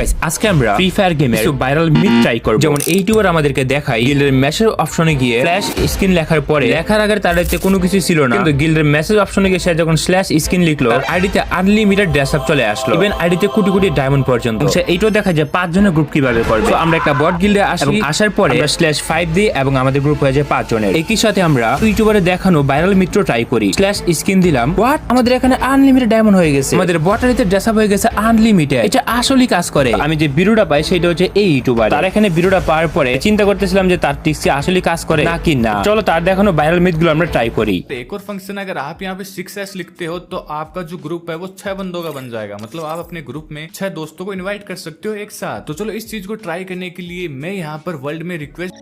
Guys আজকে আমরা free fire গেমের কিছু ভাইরাল মিথ ট্রাই করব। যেমন এই ইউটিউবার আমাদেরকে দেখায় গিল্ডের মেসেজ অপশনে গিয়ে স্ল্যাশ স্ক্রিন লেখার পরে লেখার আগে তার আইডিতে কোনো কিছু ছিল না, কিন্তু গিল্ডের মেসেজ অপশনে গিয়ে সে যখন স্ল্যাশ স্ক্রিন লিখলো তার আইডিতে আনলিমিটেড ড্রেস আপ চলে আসলো, ইভেন আইডিতে কোটি কোটি ডায়মন্ড পর্যন্ত। সে এইটাও দেখা যায় 5 জনের গ্রুপ কিভাবে করবে। তো আমরা একটা বট গিল্ডে আসি, আসার পরে আমরা /5 দিই এবং আমাদের গ্রুপ হয়ে যায় 5 জনের। একই সাথে আমরা ইউটিউবারে দেখানো ভাইরাল মিত্র ট্রাই করি, স্ল্যাশ স্ক্রিন দিলাম, হোয়াট আমাদের এখানে আনলিমিটেড ডায়মন্ড হয়ে গেছে, আমাদের বটারিতে ড্রেস আপ হয়ে গেছে আনলিমিটেড। এটা আসলেই কাজ করে। আমি যে ভিডিওটা পাই সেটা হচ্ছে এই ইউটিউবার, তার এখানে ভিডিওটা পাওয়ার পরে চিন্তা করতেছিলাম যে তার টিক্সি আসলেই কাজ করে নাকি না। চলো তার দেখানো ভাইরাল মিথগুলো আমরা ট্রাই করি। एक और फंक्शन अगर आप यहाँ पे 6S लिखते हो तो आपका जो ग्रुप है वो 6 बंदों का बन जाएगा। मतलब आप अपने ग्रुप में 6 दोस्तों को इनवाइट कर सकते हो एक साथ। तो चलो इस चीज को ट्राई करने के लिए मैं यहाँ पर वर्ल्ड में रिक्वेस्ट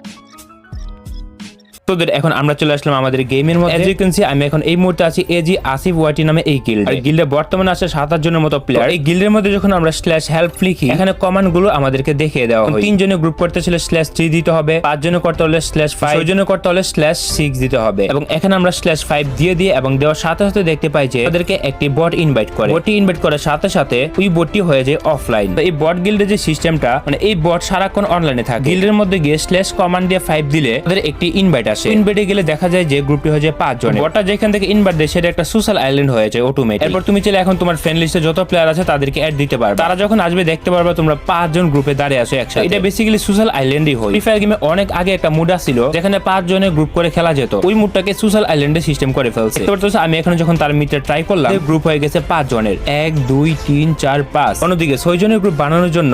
তোদের এখন আমরা চলে আসলাম আমাদের গেমের মধ্যে। এজ ইউ ক্যান সি আমি এখন এই মুহূর্তে আছি এজি আসিফ ওয়াটি নামে এই গিল্ড। আর গিল্ডে বর্তমানে আছে 7-8 জনের মতো প্লেয়ার। এই গিল্ডের মধ্যে যখন আমরা /help লিখি এখানে কমান্ড গুলো আমাদেরকে দেখিয়ে দেওয়া হয়। 3 জনের গ্রুপ করতে ছিল /3 দিতে হবে, 5 জনের করতে হলে /5, 6 জনের করতে হলে /6 দিতে হবে। এবং এখানে আমরা /5 দিয়ে এবং দেওয়ার সাথে সাথে দেখতে পাই যে তাদেরকে একটি বট ইনভাইট করে। বটটি ইনভাইট করার সাথে সাথে ওই বটটি হয়ে যায় অফলাইন। তো এই বট গিল্ডের যে সিস্টেমটা, মানে এই বট সারাক্ষণ অনলাইনে থাকে। গিল্ডের মধ্যে গিয়ে কমান্ড দিয়ে 5 দিলে তাদের একটি ইনভাইট আসে। ইনভাইটে গেলে দেখা যায় যে গ্রুপটি হয়ে যায় 5 জন। বটটা যেখান থেকে ইনভাইট দেয় সেটা একটা সোশ্যাল আইল্যান্ড হয়ে যায় অটোমেটিক। এরপর তুমি চাইলে এখন তোমার ফ্রেন্ড লিস্টে যত প্লেয়ার আছে তাদেরকে অ্যাড দিতে পারবে। তারা যখন আসবে দেখতে পারবে তোমরা 5 জন গ্রুপে দাঁড়িয়ে আছো একসাথে। এটা বেসিক্যালি সোশ্যাল আইল্যান্ডই হয়। ফ্রি ফায়ার গেমে অনেক আগে একটা মুড ছিল যেখানে 5 জনের গ্রুপ করে খেলা যেত। ওই মুডটাকে সোশ্যাল আইল্যান্ডে সিস্টেম করে ফেলছে। দেখতে পাচ্ছ আমি এখন যখন তার মিটে ট্রাই করলাম গ্রুপ হয়ে গেছে 5 জনের, 1 2 3 4 5। অন্যদিকে 6 জনের গ্রুপ বানানোর জন্য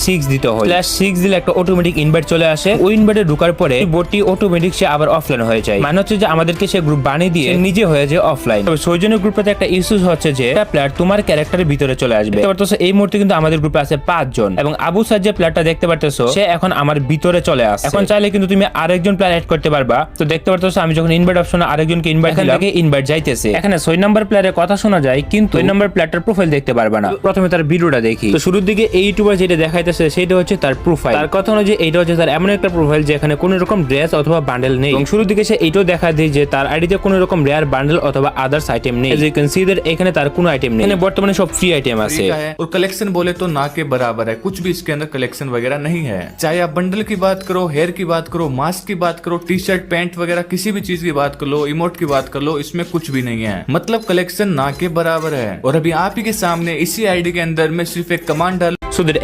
/6 দিতে হয়। /6 দিলে একটা অটোমেটিক ইনভাইট চলে আসে। ওই ইনভাইটে ঢোকার পরে বটটি অটোমেটিক সে আবার অফলাইন হয়ে যায়। মানে হচ্ছে যে আমাদেরকে সে গ্রুপ বানিয়ে দিয়ে নিজে হয়ে যায় অফলাইন। তবে 6 জনের গ্রুপে একটা ইস্যু হচ্ছে যে একটা প্লেয়ার তোমার ক্যারেক্টারের ভিতরে চলে আসবে। দেখতে পারতেছো এই মুহূর্তে কিন্তু আমাদের গ্রুপে আছে 5 জন এবং আবু সাইদ যে প্লেয়ারটা দেখতে পারতেছো সে এখন আমার ভিতরে চলে আসছে। এখন চাইলে কিন্তু তুমি আরেকজন প্লেয়ার অ্যাড করতে পারবা। তো দেখতে পারতেছো আমি যখন ইনভাইট অপশনে আরেকজনকে ইনভাইট দিলাম, ইনভাইট যাইতেছে। এখানে 6 নাম্বার প্লেয়ারের কথা শোনা যায় কিন্তু 6 নাম্বার প্লেয়ারটার প্রোফাইল দেখতে পারবা না। প্রথমে তার ভিডিওটা দেখি। তো শুরুর দিকে এই ইউটিউবার যেটা দেখাইতেছে সেটা হচ্ছে তার প্রোফাইল। তার কথা অনুযায়ী এইটা হচ্ছে তার এমন একটা প্রোফাইল যেখানে কোনো রকম ড্রেস অথবা বান্ডেল নেই। এবং শুরুর দিকে সে এইটাও দেখা দেয় যে তার আইডিতে কোনো রকম রেয়ার বান্ডেল অথবা আদার্স আইটেম নেই। As you can see that এখানে তার কোনো আইটেম নেই। এখানে বর্তমানে সব ফ্রি আইটেম আছে। और कलेक्शन बोले तो ना के बराबर है। कुछ भी इसके अंदर कलेक्शन वगैरह नहीं है। चाहे आप बंडल की बात करो, हेयर की बात करो, मास्क की बात करो, टी शर्ट पैंट वगैरह किसी भी चीज की बात कर लो, इमोट की बात कर लो, इसमें कुछ भी नहीं है। मतलब कलेक्शन ना के बराबर है। और अभी आप ही के सामने इसी आईडी के अंदर में सिर्फ एक कमांड डाल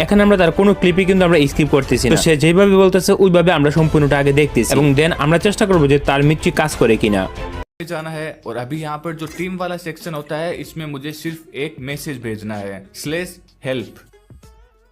এখানে আমরা তার কোনো ক্লিপই কিন্তু আমরা স্কিপ করতেছি না। সে যেভাবে বলতেছে ওইভাবে আমরা সম্পূর্ণটা আগে দেখতেছি এবং দেন আমরা চেষ্টা করবো যে তার মিত্রি কাজ করে কিনা जाना है। और अभी यहाँ पर जो टीम वाला सेक्शन होता है इसमें मुझे सिर्फ एक मैसेज भेजना है /help।